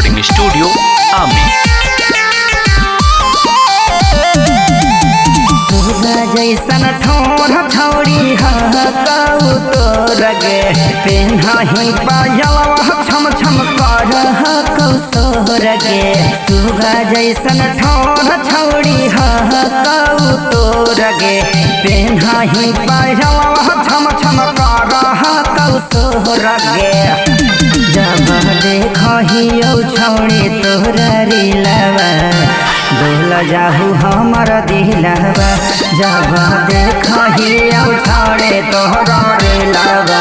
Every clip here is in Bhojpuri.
रिकॉर्डिंग स्टूडियो आमी। जैसन ठोर ठौरी हऊ तोर गे पेन्ही पायलवा छम छम कर कौसोर गे सुगा जैसन ठोर ठौरी हऊ तोर गे पेन्ही पायलवा छम छम कर कौसोर गे जब देखहियो छौड़ी तोरा रिलवा डोल जाहू हमर दिलवा जब देखहियो छौड़ी तोरा रिलवा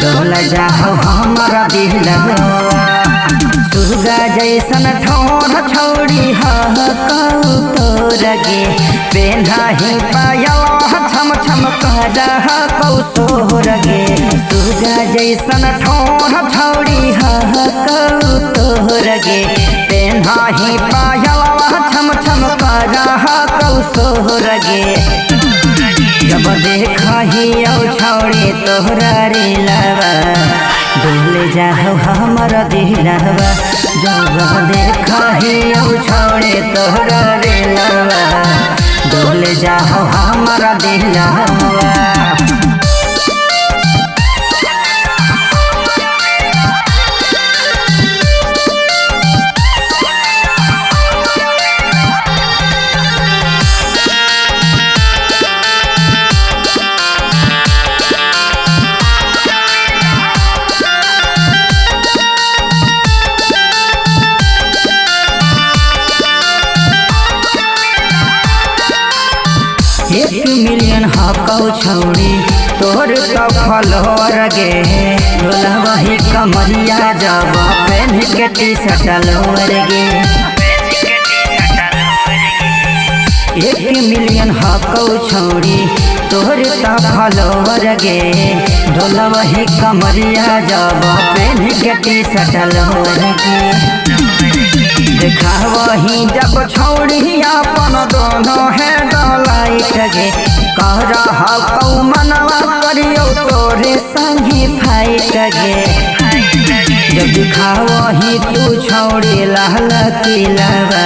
डोल जाहू हमर दिलवा सुगा जैसन ठोर छौड़ी हऊ तोर गे पेन्ही पायलवा छम छम कर कौसोर गे सुगा जैसन ठोर छौड़ी हऊ तोर गे पेन्ही पायलवा छम छम कर कौसोर गे जब देखहियो छौड़ी तोहरा रिलवा डोल जाहू हमर दिलवा जब देखहियो छौड़ी तोहरा रिलवा डोल जाहू हमर दिलवा। एक मिलियन हकौ छौड़ी तोर तो फलोर गे डोला वही कमरिया जब पेन के टी शर्ट लोर गे 1 मिलियन हकौ छौड़ी तोर तो फलोर गे डोला वही कमरिया जब पेन के टी शर्ट लोर गे देखावही जब छौड़ी अपन दोनों है डलाइट गे कह रहा कौ मनवा करियो तोरे संगी फाइट गे जब दिखावही तू छौड़ी लाल किलवा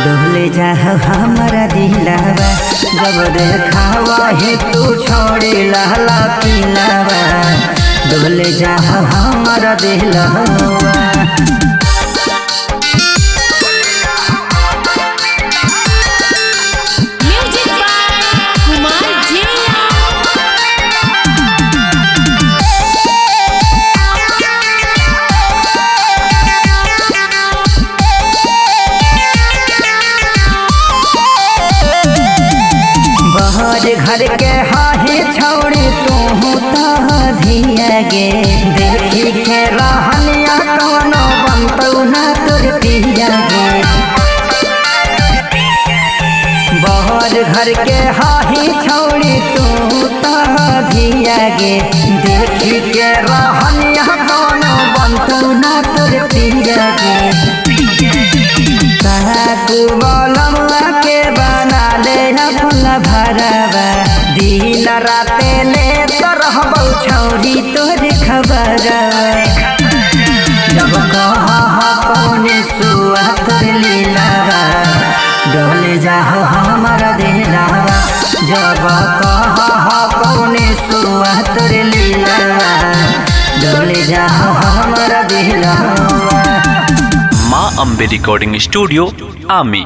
डोल जाहू हमर दिलवा जब देखावही तू छौड़ी लाल किलवा डोल जाहू हमर दिलवा। घर के हाही छौड़ी तू धिया गे देखी के रहनिया कौनो बनतौ ना तोर पिया गे बहर घर के हाही छौड़ी तू धिया गे देखी के रहनिया कौनो बनतौ ना तोर पिया गे तू बोलमुआ के बना ले अपना भरवा दिन राते ले तो रहबौ छौड़ी तोर खबर जब कह कौन सुआ तोर लीलवा डोल जाहू हमर दिलवा जब कह कौन सुआ तोर लीलवा डोल जाहू हमर दिलवा। माँ अम्बे रिकॉर्डिंग स्टूडियो आमी।